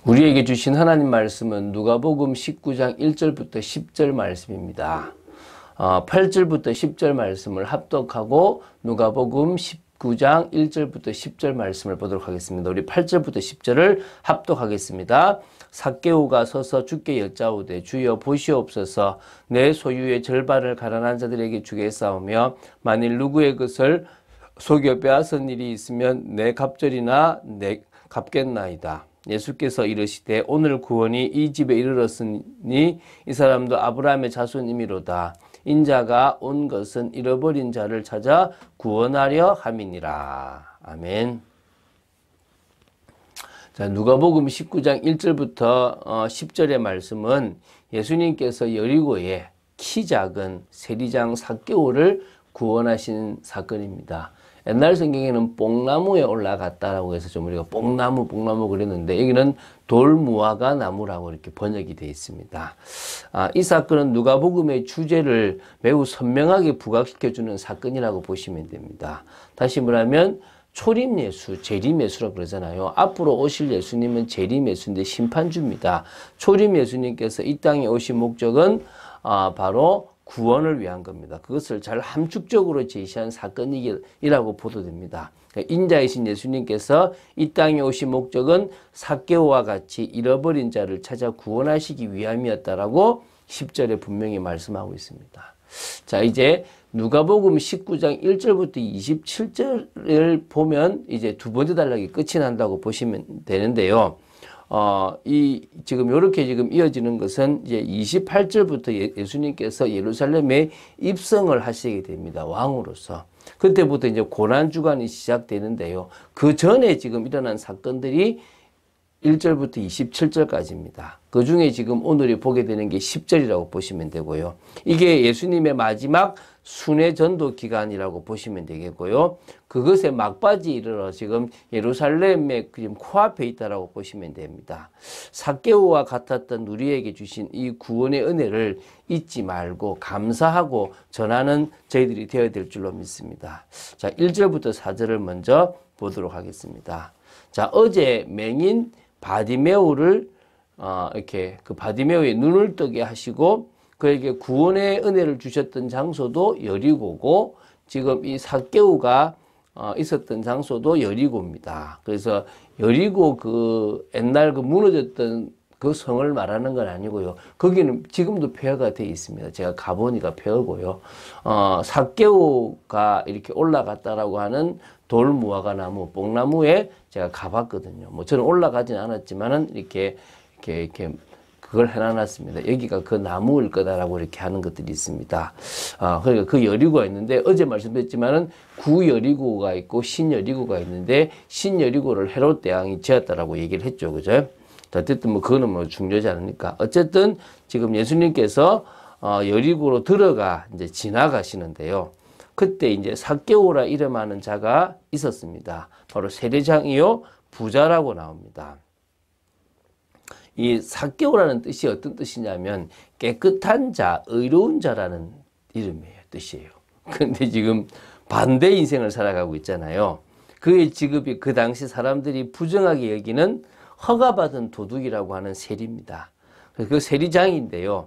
우리에게 주신 하나님 말씀은 누가복음 19장 1절부터 10절 말씀입니다. 8절부터 10절 말씀을 합독하고 누가복음 19장 1절부터 10절 말씀을 보도록 하겠습니다. 우리 8절부터 10절을 합독하겠습니다. 삭개오가 서서 주께 여짜오되 주여 보시옵소서 내 소유의 절반을 가난한 자들에게 주겠사오며 만일 누구의 것을 속여 빼앗은 일이 있으면 내 갑절이나 내 갚겠나이다. 예수께서 이르시되 오늘 구원이 이 집에 이르렀으니 이 사람도 아브라함의 자손이미로다. 인자가 온 것은 잃어버린 자를 찾아 구원하려 함이니라. 아멘. 자, 누가복음 19장 1절부터 10절의 말씀은 예수님께서 여리고의 키 작은 세리장 삭개오를 구원하신 사건입니다. 옛날 성경에는 뽕나무에 올라갔다라고 해서 좀 우리가 뽕나무 그랬는데 여기는 돌무화과 나무라고 이렇게 번역이 되어 있습니다. 이 사건은 누가복음의 주제를 매우 선명하게 부각시켜주는 사건이라고 보시면 됩니다. 다시 말하면 초림예수, 재림예수라고 그러잖아요. 앞으로 오실 예수님은 재림예수인데 심판주입니다. 초림예수님께서 이 땅에 오신 목적은 바로 구원을 위한 겁니다. 그것을 잘 함축적으로 제시한 사건이라고 보도됩니다. 인자이신 예수님께서 이 땅에 오신 목적은 삭개오와 같이 잃어버린 자를 찾아 구원하시기 위함이었다라고 10절에 분명히 말씀하고 있습니다. 자, 이제 누가복음 19장 1절부터 27절을 보면 이제 두 번째 단락이 끝이 난다고 보시면 되는데요. 지금 요렇게 지금 이어지는 것은 이제 28절부터 예수님께서 예루살렘에 입성을 하시게 됩니다. 왕으로서. 그때부터 이제 고난주간이 시작되는데요. 그 전에 지금 일어난 사건들이 1절부터 27절까지입니다. 그 중에 지금 오늘이 보게 되는 게 10절이라고 보시면 되고요. 이게 예수님의 마지막 순회 전도 기간이라고 보시면 되겠고요. 그것에 막바지 이르러 지금 예루살렘의 지금 코앞에 있다라고 보시면 됩니다. 삭개오와 같았던 우리에게 주신 이 구원의 은혜를 잊지 말고 감사하고 전하는 저희들이 되어야 될 줄로 믿습니다. 자, 1절부터 4절을 먼저 보도록 하겠습니다. 자, 어제 맹인 바디메오를 이렇게 그 바디메오의 눈을 뜨게 하시고 그에게 구원의 은혜를 주셨던 장소도 여리고고 지금 이 삭개오가 있었던 장소도 여리고입니다. 그래서 여리고 그 옛날 그 무너졌던 그 성을 말하는 건 아니고요. 거기는 지금도 폐허가 되어 있습니다. 제가 가보니까 폐허고요. 삭개오가 이렇게 올라갔다라고 하는 돌무화과 나무, 뽕나무에 제가 가봤거든요. 뭐 저는 올라가진 않았지만은 이렇게 그걸 해놔놨습니다. 여기가 그 나무일 거다라고 이렇게 하는 것들이 있습니다. 그러니까 그 여리고가 있는데 어제 말씀드렸지만은 구여리고가 있고 신여리고가 있는데 신여리고를 헤롯 대왕이 지었다라고 얘기를 했죠. 그죠? 어쨌든 뭐 그거는 뭐 중요하지 않으니까. 어쨌든 지금 예수님께서 여리고로 들어가 이제 지나가시는데요. 그때 이제 삭개오라 이름하는 자가 있었습니다. 바로 세리장이요 부자라고 나옵니다. 이 삭개오라는 뜻이 어떤 뜻이냐면 깨끗한 자, 의로운 자라는 이름이에요. 뜻이에요. 근데 지금 반대 인생을 살아가고 있잖아요. 그의 직업이 그 당시 사람들이 부정하게 여기는 허가받은 도둑이라고 하는 세리입니다. 그 세리장인데요.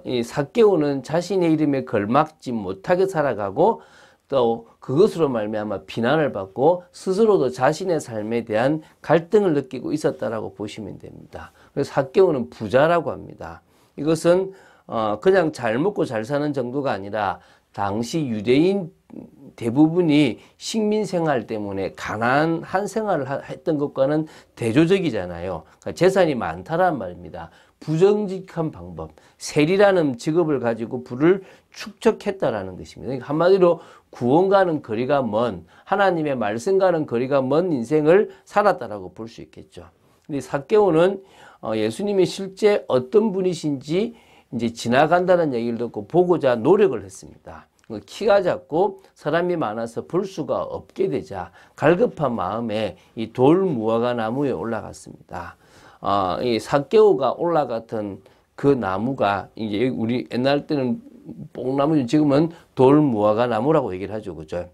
이 삭개오는 자신의 이름에 걸맞지 못하게 살아가고 또 그것으로 말미암아 비난을 받고 스스로도 자신의 삶에 대한 갈등을 느끼고 있었다라고 보시면 됩니다. 그래서 삭개오는 부자라고 합니다. 이것은 그냥 잘 먹고 잘 사는 정도가 아니라 당시 유대인 대부분이 식민 생활 때문에 가난한 생활을 했던 것과는 대조적이잖아요. 그러니까 재산이 많다란 말입니다. 부정직한 방법, 세리라는 직업을 가지고 부를 축적했다라는 것입니다. 그러니까 한마디로 구원과는 거리가 먼, 하나님의 말씀과는 거리가 먼 인생을 살았다라고 볼 수 있겠죠. 근데 삭개오는 예수님이 실제 어떤 분이신지 이제 지나간다는 얘기를 듣고 보고자 노력을 했습니다. 키가 작고 사람이 많아서 볼 수가 없게 되자 갈급한 마음에 이 돌무화과 나무에 올라갔습니다. 이 삭개오가 올라갔던 그 나무가 이제 우리 옛날 때는 뽕나무, 지금은 돌무화과 나무라고 얘기를 하죠. 그죠?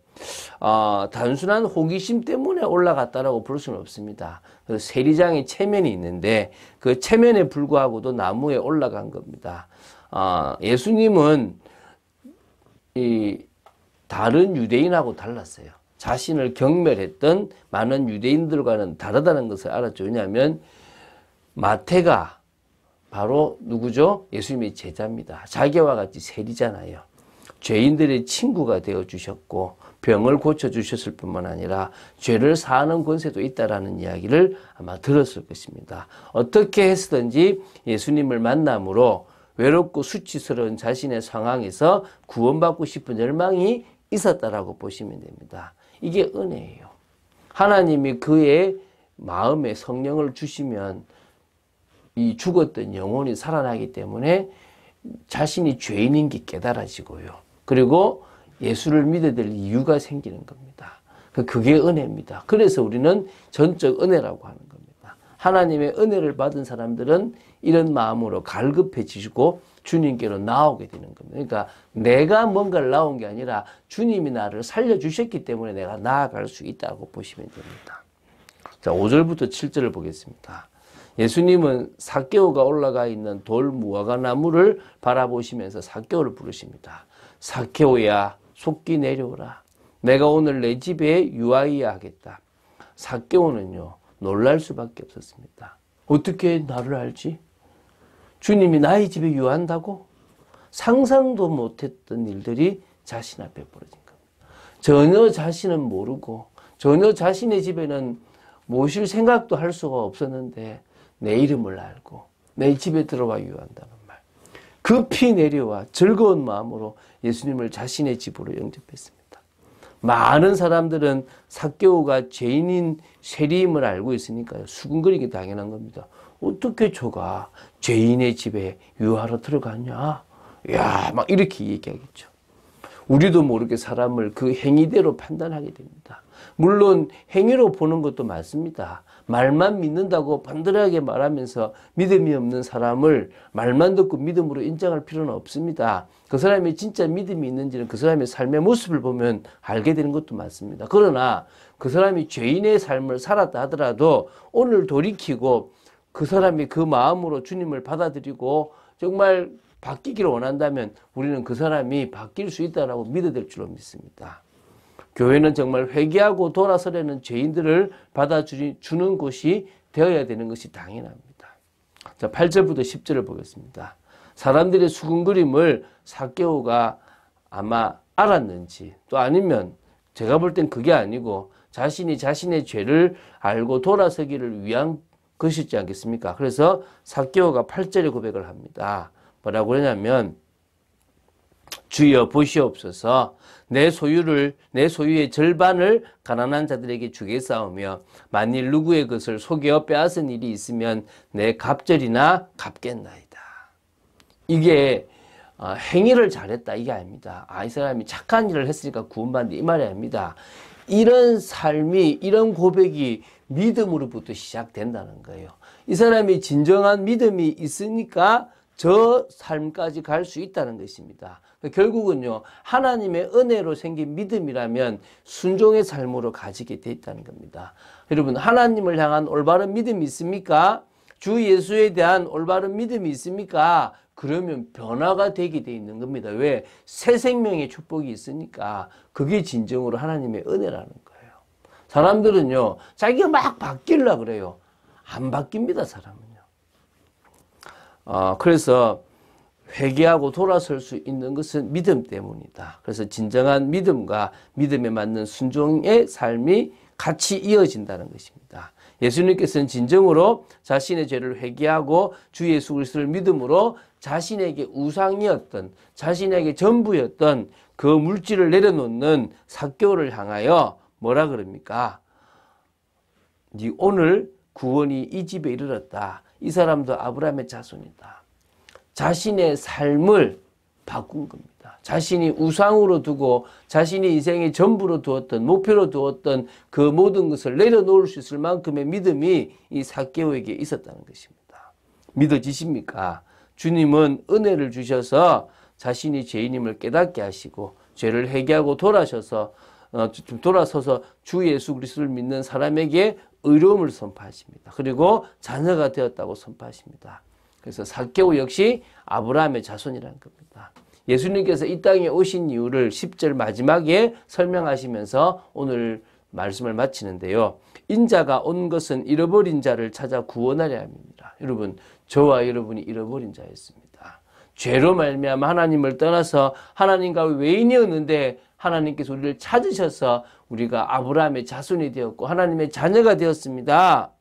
단순한 호기심 때문에 올라갔다라고 볼 수는 없습니다. 그 세리장의 체면이 있는데 그 체면에 불구하고도 나무에 올라간 겁니다. 예수님은 이 다른 유대인하고 달랐어요. 자신을 경멸했던 많은 유대인들과는 다르다는 것을 알았죠. 왜냐하면 마태가 바로 누구죠? 예수님의 제자입니다. 자기와 같이 세리잖아요. 죄인들의 친구가 되어주셨고 병을 고쳐주셨을 뿐만 아니라 죄를 사하는 권세도 있다라는 이야기를 아마 들었을 것입니다. 어떻게 했든지 예수님을 만남으로 외롭고 수치스러운 자신의 상황에서 구원받고 싶은 열망이 있었다라고 보시면 됩니다. 이게 은혜예요. 하나님이 그의 마음에 성령을 주시면 이 죽었던 영혼이 살아나기 때문에 자신이 죄인인 게 깨달아지고요. 그리고 예수를 믿어야 될 이유가 생기는 겁니다. 그게 은혜입니다. 그래서 우리는 전적 은혜라고 하는 겁니다. 하나님의 은혜를 받은 사람들은 이런 마음으로 갈급해지시고 주님께로 나오게 되는 겁니다. 그러니까 내가 뭔가를 나온 게 아니라 주님이 나를 살려주셨기 때문에 내가 나아갈 수 있다고 보시면 됩니다. 자, 5절부터 7절을 보겠습니다. 예수님은 삭개오가 올라가 있는 돌 무화과 나무를 바라보시면서 삭개오를 부르십니다. 삭개오야, 속기 내려오라. 내가 오늘 내 집에 유하여야 하겠다. 삭개오는요, 놀랄 수밖에 없었습니다. 어떻게 나를 알지? 주님이 나의 집에 유한다고? 상상도 못했던 일들이 자신 앞에 벌어진 겁니다. 전혀 자신은 모르고 전혀 자신의 집에는 모실 생각도 할 수가 없었는데 내 이름을 알고 내 집에 들어와 유한다는 말. 급히 내려와 즐거운 마음으로 예수님을 자신의 집으로 영접했습니다. 많은 사람들은 삭개오가 죄인인 세리임을 알고 있으니까요. 수군거리기 당연한 겁니다. 어떻게 저가 죄인의 집에 유하러 들어갔냐? 야, 막 이렇게 얘기하겠죠. 우리도 모르게 사람을 그 행위대로 판단하게 됩니다. 물론 행위로 보는 것도 맞습니다. 말만 믿는다고 반듯하게 말하면서 믿음이 없는 사람을 말만 듣고 믿음으로 인정할 필요는 없습니다. 그 사람이 진짜 믿음이 있는지는 그 사람의 삶의 모습을 보면 알게 되는 것도 맞습니다. 그러나 그 사람이 죄인의 삶을 살았다 하더라도 오늘 돌이키고 그 사람이 그 마음으로 주님을 받아들이고 정말 바뀌기를 원한다면 우리는 그 사람이 바뀔 수 있다고 믿어야 될 줄로 믿습니다. 교회는 정말 회개하고 돌아서려는 죄인들을 받아주는 곳이 되어야 되는 것이 당연합니다. 자, 8절부터 10절을 보겠습니다. 사람들의 수군거림을 삭개오가 아마 알았는지 또 아니면 제가 볼 땐 그게 아니고 자신이 자신의 죄를 알고 돌아서기를 위한 것이지 않겠습니까? 그래서 삭개오가 8절에 고백을 합니다. 뭐라고 그러냐면 주여 보시옵소서 내 소유의 절반을 가난한 자들에게 주겠사오며 만일 누구의 것을 속여 빼앗은 일이 있으면 내 갑절이나 갚겠나이다. 이게 행위를 잘했다 이게 아닙니다. 이 사람이 착한 일을 했으니까 구원받는다 이 말이 아닙니다. 이런 삶이 이런 고백이 믿음으로부터 시작된다는 거예요. 이 사람이 진정한 믿음이 있으니까 저 삶까지 갈 수 있다는 것입니다. 결국은요, 하나님의 은혜로 생긴 믿음이라면 순종의 삶으로 가지게 돼 있다는 겁니다. 여러분, 하나님을 향한 올바른 믿음이 있습니까? 주 예수에 대한 올바른 믿음이 있습니까? 그러면 변화가 되게 돼 있는 겁니다. 왜? 새 생명의 축복이 있으니까 그게 진정으로 하나님의 은혜라는 거예요. 사람들은요, 자기가 막 바뀌려고 그래요. 안 바뀝니다, 사람은요. 그래서 회개하고 돌아설 수 있는 것은 믿음 때문이다. 그래서 진정한 믿음과 믿음에 맞는 순종의 삶이 같이 이어진다는 것입니다. 예수님께서는 진정으로 자신의 죄를 회개하고 주 예수 그리스도를 믿음으로 자신에게 우상이었던 자신에게 전부였던 그 물질을 내려놓는 삭개오를 향하여 뭐라 그럽니까? 네 오늘 구원이 이 집에 이르렀다. 이 사람도 아브라함의 자손이다. 자신의 삶을 바꾼 겁니다. 자신이 우상으로 두고 자신이 인생의 전부로 두었던 목표로 두었던 그 모든 것을 내려놓을 수 있을 만큼의 믿음이 이 삭개오에게 있었다는 것입니다. 믿어지십니까? 주님은 은혜를 주셔서 자신이 죄인임을 깨닫게 하시고 죄를 회개하고 돌아셔서 좀 돌아서서 주 예수 그리스도를 믿는 사람에게 의로움을 선포하십니다. 그리고 자녀가 되었다고 선포하십니다. 그래서 삭개오 역시 아브라함의 자손이라는 겁니다. 예수님께서 이 땅에 오신 이유를 10절 마지막에 설명하시면서 오늘 말씀을 마치는데요. 인자가 온 것은 잃어버린 자를 찾아 구원하려 함입니다. 여러분, 저와 여러분이 잃어버린 자였습니다. 죄로 말미암아 하나님을 떠나서 하나님과 외인이었는데 하나님께서 우리를 찾으셔서 우리가 아브라함의 자손이 되었고 하나님의 자녀가 되었습니다.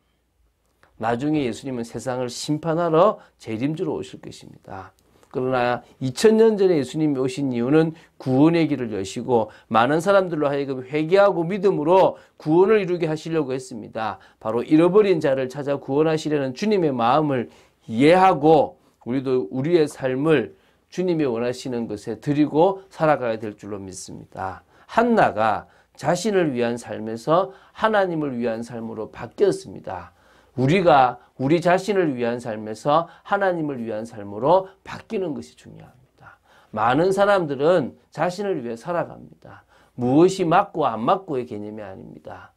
나중에 예수님은 세상을 심판하러 재림주로 오실 것입니다. 그러나 2000년 전에 예수님이 오신 이유는 구원의 길을 여시고 많은 사람들로 하여금 회개하고 믿음으로 구원을 이루게 하시려고 했습니다. 바로 잃어버린 자를 찾아 구원하시려는 주님의 마음을 이해하고 우리도 우리의 삶을 주님이 원하시는 것에 드리고 살아가야 될 줄로 믿습니다. 한나가 자신을 위한 삶에서 하나님을 위한 삶으로 바뀌었습니다. 우리가 우리 자신을 위한 삶에서 하나님을 위한 삶으로 바뀌는 것이 중요합니다. 많은 사람들은 자신을 위해 살아갑니다. 무엇이 맞고 안 맞고의 개념이 아닙니다.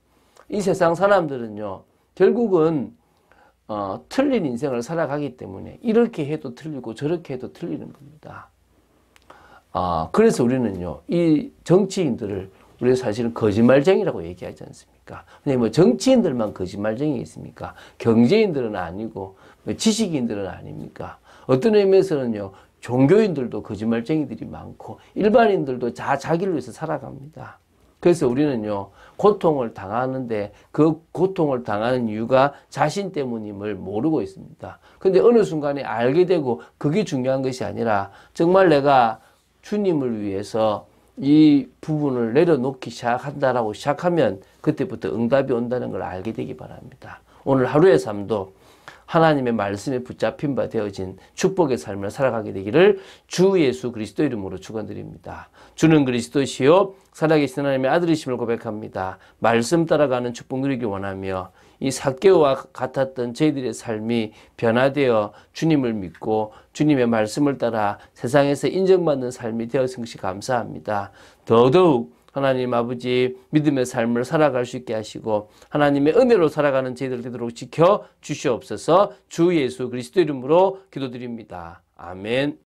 이 세상 사람들은요, 결국은 틀린 인생을 살아가기 때문에 이렇게 해도 틀리고 저렇게 해도 틀리는 겁니다. 그래서 우리는요, 이 정치인들을 우리가 사실은 거짓말쟁이라고 얘기하지 않습니까? 근데 뭐 정치인들만 거짓말쟁이 있습니까? 경제인들은 아니고 지식인들은 아닙니까? 어떤 의미에서는요, 종교인들도 거짓말쟁이들이 많고 일반인들도 자기를 위해서 살아갑니다. 그래서 우리는요, 고통을 당하는데 그 고통을 당하는 이유가 자신 때문임을 모르고 있습니다. 근데 어느 순간에 알게 되고 그게 중요한 것이 아니라 정말 내가 주님을 위해서 이 부분을 내려놓기 시작한다라고 시작하면 그때부터 응답이 온다는 걸 알게 되기 바랍니다. 오늘 하루의 삶도 하나님의 말씀에 붙잡힌 바 되어진 축복의 삶을 살아가게 되기를 주 예수 그리스도 이름으로 축원드립니다. 주는 그리스도시요 살아계신 하나님의 아들이심을 고백합니다. 말씀 따라가는 축복 누리기 원하며 이 삭개오와 같았던 저희들의 삶이 변화되어 주님을 믿고 주님의 말씀을 따라 세상에서 인정받는 삶이 되었은 것이 감사합니다. 더더욱 하나님 아버지 믿음의 삶을 살아갈 수 있게 하시고 하나님의 은혜로 살아가는 저희들 되도록 지켜 주시옵소서. 주 예수 그리스도 이름으로 기도드립니다. 아멘.